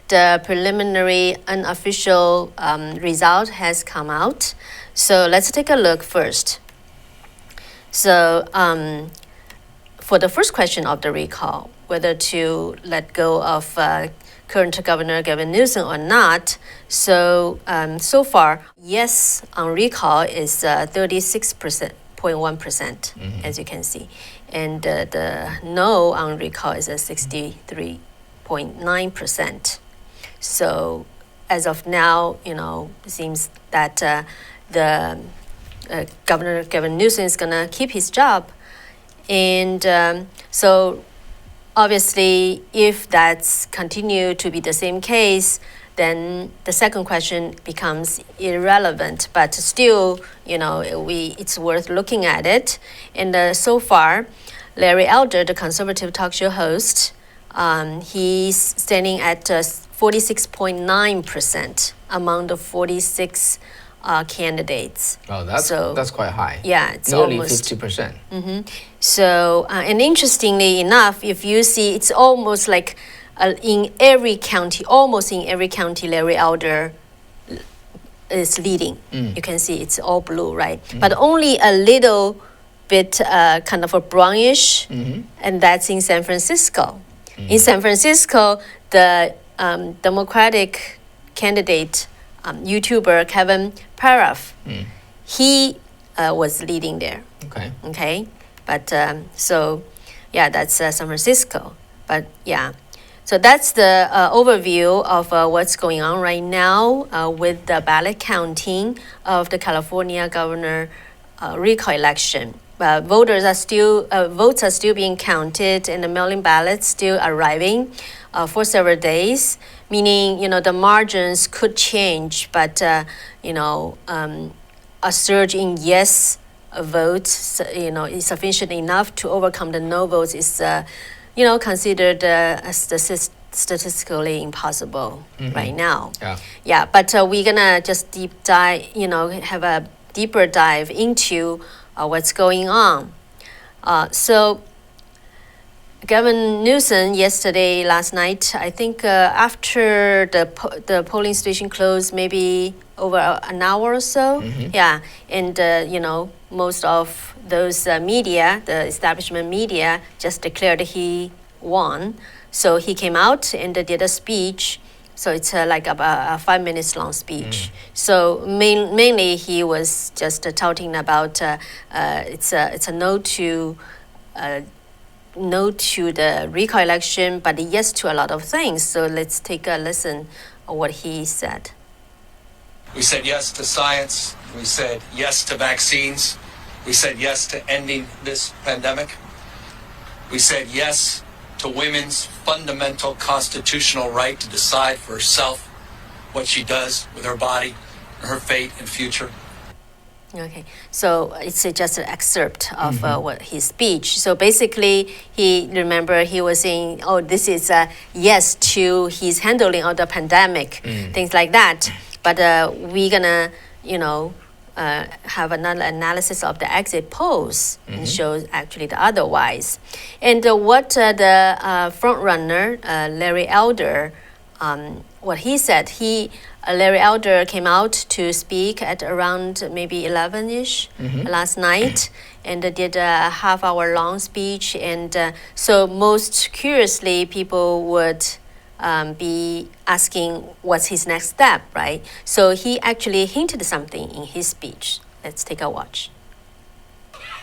the preliminary unofficial result has come out. So let's take a look first. So for the first question of the recall, whether to let go of current Governor Gavin Newsom or not. So so far, yes on recall is 36.1%, as you can see. And the no on recall is 63.9%. So as of now, it seems that the Governor Gavin Newsom is going to keep his job. And so obviously, if that's continue to be the same case, then the second question becomes irrelevant. But still, it's worth looking at it. And so far, Larry Elder, the conservative talk show host, he's standing at 46.9% among the 46 candidates. Oh, that's quite high. Yeah, it's nearly almost 50%. So, and interestingly enough, if you see, it's almost like in every county, Larry Elder is leading. You can see it's all blue, right? But only a little bit kind of a brownish, and that's in San Francisco. In San Francisco, the Democratic candidate, YouTuber Kevin Paraf, he was leading there. Okay. But so, yeah, that's San Francisco. But yeah, so that's the overview of what's going on right now with the ballot counting of the California governor recall election. Votes are still being counted, and the mail-in ballots still arriving for several days. Meaning, the margins could change, but a surge in yes votes, is sufficient enough to overcome the no votes is, considered statistically impossible right now. Yeah. But we're gonna just deep dive, have a deeper dive into what's going on. So Gavin Newsom last night, I think after the polling station closed, maybe over an hour or so. Yeah, and most of those media, the establishment media, just declared he won. So he came out and did a speech. So it's like a 5 minutes long speech. So mainly he was just touting about it's a no to the recall election, but yes to a lot of things. So let's take a listen of what he said. We said yes to science. We said yes to vaccines. We said yes to ending this pandemic. We said yes to women's fundamental constitutional right to decide for herself what she does with her body, her fate and future. Okay, so it's just an excerpt of what his speech. So basically, he was saying, this is a yes to his handling of the pandemic, things like that. But we're gonna, have another analysis of the exit polls and shows actually the otherwise. And what the front runner, Larry Elder, what he said, Larry Elder came out to speak at around maybe 11-ish last night and did a half-hour long speech. And so most curiously, people would be asking what's his next step, right? So he actually hinted something in his speech. Let's take a watch.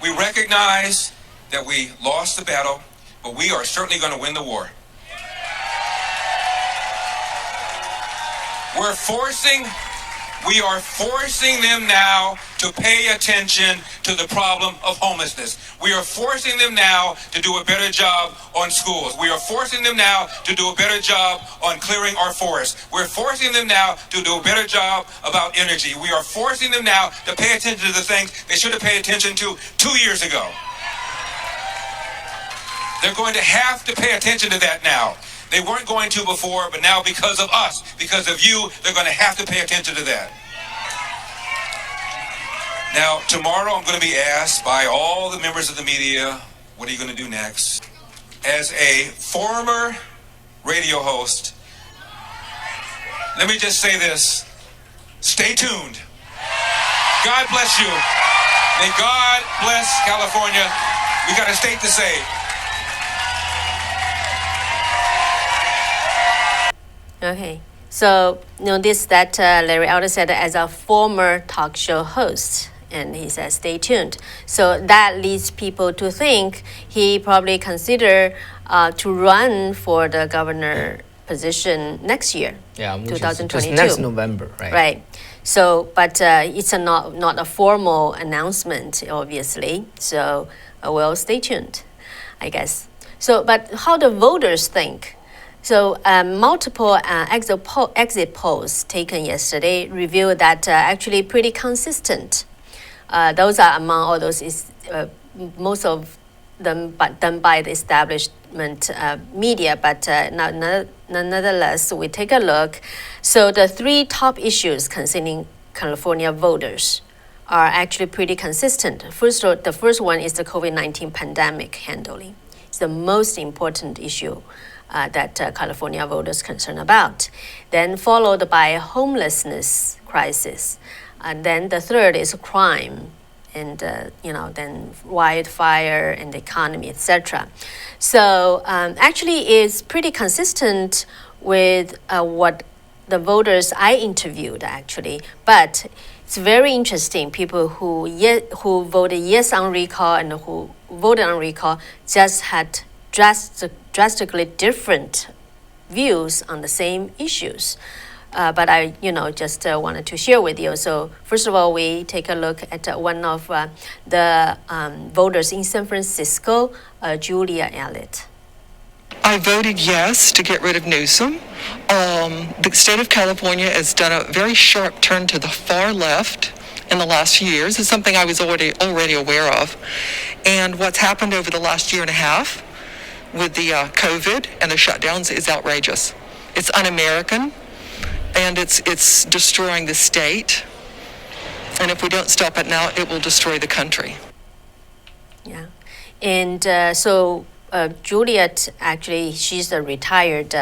We recognize that we lost the battle, but we are certainly going to win the war. We are forcing them now to pay attention to the problem of homelessness. We are forcing them now to do a better job on schools. We are forcing them now to do a better job on clearing our forests. We're forcing them now to do a better job about energy. We are forcing them now to pay attention to the things they should have paid attention to 2 years ago. They're going to have to pay attention to that now. They weren't going to before, but now because of us, because of you, they're going to have to pay attention to that. Now, tomorrow I'm going to be asked by all the members of the media, what are you going to do next? As a former radio host, let me just say this. Stay tuned. God bless you. May God bless California. We got a state to save. Okay, so notice that Larry Elder said as a former talk show host, and he said stay tuned. So that leads people to think he probably consider to run for the governor position next year, Yeah, which 2022. is just next November, right? Right. So, but it's not a formal announcement, obviously. So, we'll stay tuned, I guess. So, but how the voters think? So, multiple exit polls taken yesterday revealed that actually pretty consistent. Those are among all those most of them done by the establishment media, but nonetheless, we take a look. So the three top issues concerning California voters are actually pretty consistent. The first one is the COVID-19 pandemic handling. It's the most important issue that California voters concerned about. Then followed by homelessness crisis. And then the third is crime, and then wildfire and the economy, etc. So actually, it's pretty consistent with what the voters I interviewed actually. But it's very interesting. People who voted yes on recall and who voted on recall just had drastically different views on the same issues. But I, just wanted to share with you. So first of all, we take a look at one of the voters in San Francisco, Julia Elliott. I voted yes to get rid of Newsom. The state of California has done a very sharp turn to the far left in the last few years. It's something I was already aware of. And what's happened over the last year and a half with the COVID and the shutdowns is outrageous. It's un-American. And it's destroying the state. And if we don't stop it now, it will destroy the country. Yeah. And so Juliet, actually, she's a retired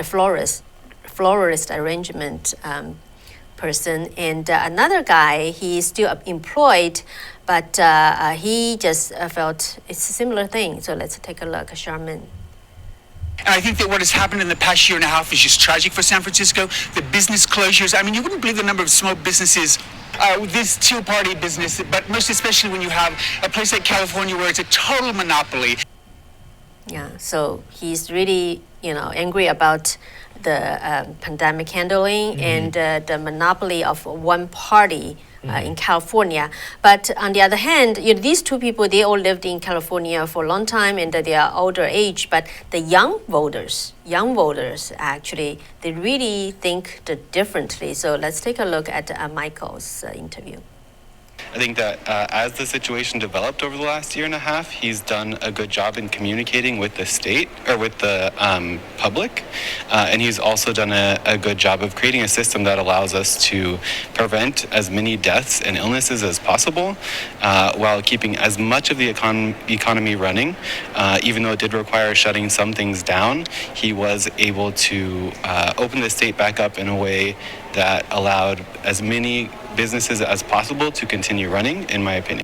florist arrangement person. And another guy, he's still employed, but he just felt it's a similar thing. So let's take a look, Charmin. And I think that what has happened in the past year and a half is just tragic for San Francisco. The business closures, I mean, you wouldn't believe the number of small businesses, this two-party business, but most especially when you have a place like California where it's a total monopoly. Yeah, so he's really, angry about the pandemic handling and the monopoly of one party in California. But on the other hand, these two people, they all lived in California for a long time and they are older age. But the young voters actually, they really think differently. So let's take a look at Michael's interview. I think that as the situation developed over the last year and a half, he's done a good job in communicating with the state or with the public. And he's also done a good job of creating a system that allows us to prevent as many deaths and illnesses as possible while keeping as much of the economy running. Even though it did require shutting some things down, he was able to open the state back up in a way that allowed as many businesses as possible to continue running, in my opinion.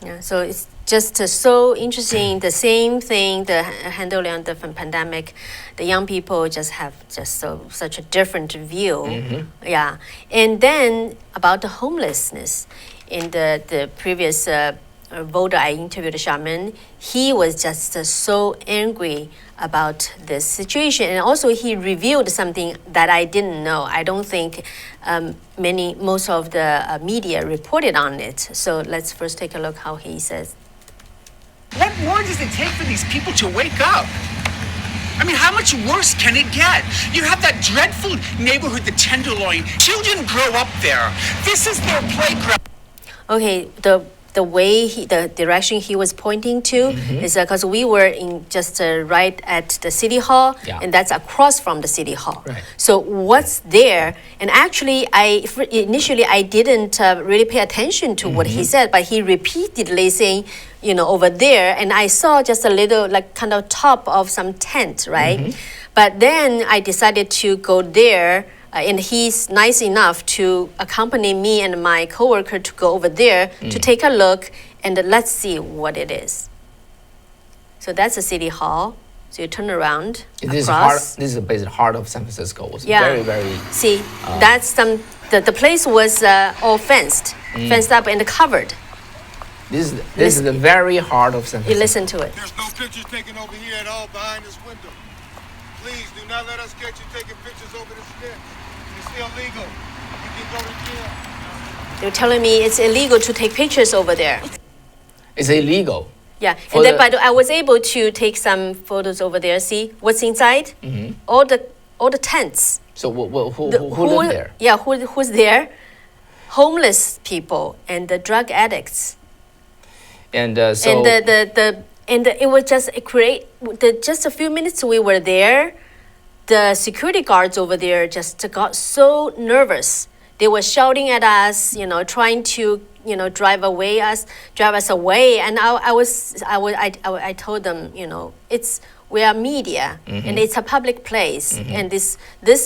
Yeah, so it's just so interesting. The same thing, the handling of the pandemic, the young people just have such a different view. Yeah, and then about the homelessness, in the previous voter I interviewed, Shaman, he was just so angry about this situation, and also he revealed something that I didn't know. I don't think most of the media reported on it. So let's first take a look how he says. What more does it take for these people to wake up? I mean, how much worse can it get? You have that dreadful neighborhood, the Tenderloin. Children grow up there. This is their playground. Okay, the way the direction he was pointing to is because we were in just right at the city hall, and that's across from the city hall. Right. So what's there? And actually, initially I didn't really pay attention to what he said, but he repeatedly saying, over there, and I saw just a little like kind of top of some tent, right? But then I decided to go there. And he's nice enough to accompany me and my coworker to go over there to take a look, and let's see what it is. So that's the city hall. So you turn around across. This is the heart of San Francisco. It was Yeah. very, very. See, that's the place was all fenced up and covered. This is the very heart of San You Francisco. listen to it. There's no pictures taken over here at all behind this window. Please do not let us catch you taking pictures over the steps. It's illegal. You can go to jail. They're telling me it's illegal to take pictures over there. It's illegal. Yeah, For and then the- but I was able to take some photos over there. See what's inside? All the tents. So who lived there? Yeah, who's there? Homeless people and the drug addicts. And And it was just just a few minutes we were there. The security guards over there just got so nervous. They were shouting at us, trying to, drive us away. And I told them, we are media and it's a public place, and this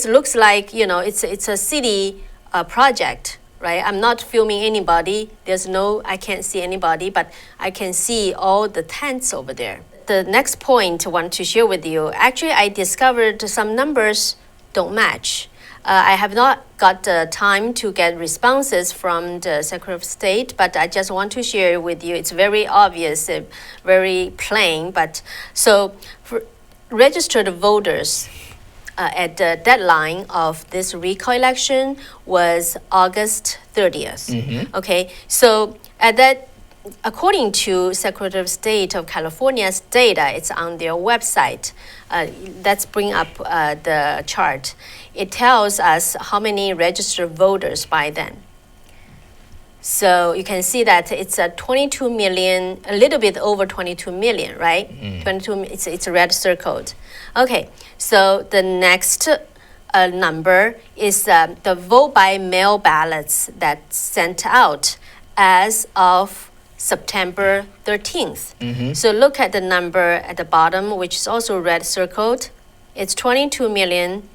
looks like, it's a city project. Right, I'm not filming anybody. I can't see anybody, but I can see all the tents over there. The next point I want to share with you, actually I discovered some numbers don't match. I have not got the time to get responses from the Secretary of State, but I just want to share with you. It's very obvious, very plain, but so for registered voters, at the deadline of this recall election was August 30th. Okay, so at that, according to Secretary of State of California's data, it's on their website. Let's bring up the chart. It tells us how many registered voters by then. So you can see that it's 22 million, a little bit over 22 million, right? 22. It's a red circled. Okay, so the next number is the vote by mail ballots that's sent out as of September 13th. So look at the number at the bottom, which is also red circled. It's 22 million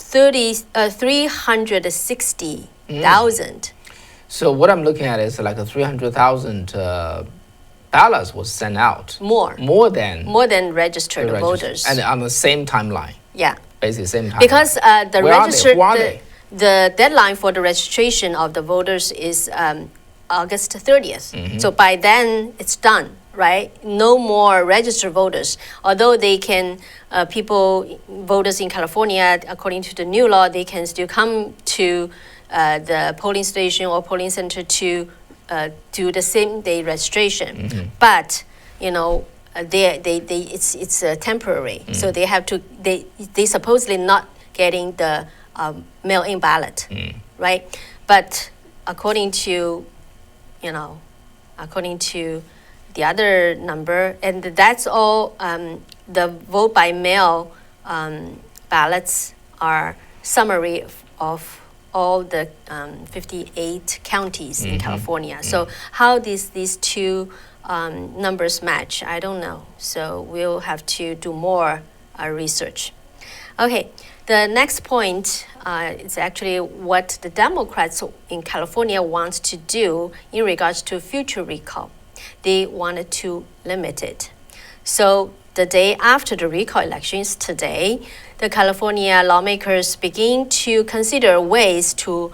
360,000. So what I'm looking at is like a 300,000 ballots was sent out. More than registered voters. And on the same timeline. Yeah. Basically same time. Because the Where are registered they? Who are they? the deadline for the registration of the voters is August 30th. So by then it's done, right? No more registered voters. Although they can, voters in California, according to the new law, they can still come to the polling station or polling center to do the same day registration. But it's temporary. So they have to they supposedly not getting the mail-in ballot, right? But according to the other number, and that's all. The vote by mail ballots are summary of all the 58 counties in California. So how these two numbers match, I don't know. So we'll have to do more research. Okay, the next point is actually what the Democrats in California want to do in regards to future recall. They wanted to limit it. So the day after the recall elections today, the California lawmakers begin to consider ways to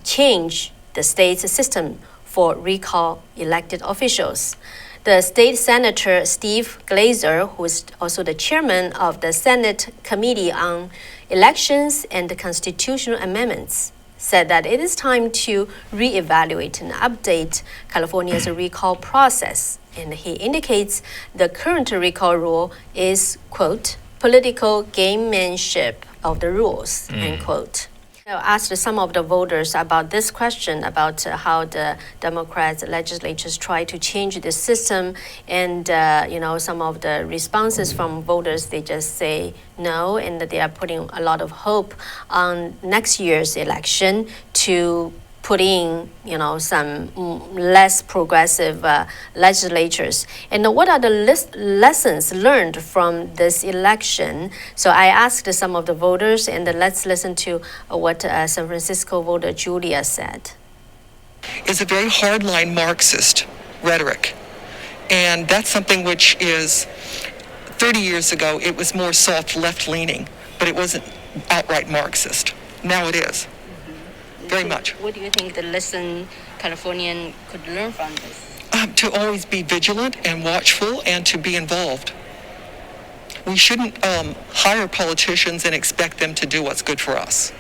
change the state's system for recall elected officials. The state senator Steve Glazer, who is also the chairman of the Senate Committee on Elections and Constitutional Amendments, said that it is time to reevaluate and update California's recall process. And he indicates the current recall rule is, quote, political gamemanship of the rules, end quote. I asked some of the voters about this question about how the Democrats legislatures try to change the system, and some of the responses from voters, they just say no, and that they are putting a lot of hope on next year's election to put in, some less progressive legislatures. And what are the lessons learned from this election? So I asked some of the voters, and let's listen to what San Francisco voter Julia said. It's a very hardline Marxist rhetoric. And that's something which is, 30 years ago, it was more soft left-leaning, but it wasn't outright Marxist. Now it is. Very much. What do you think the lesson Californian could learn from this? To always be vigilant and watchful and to be involved. We shouldn't hire politicians and expect them to do what's good for us.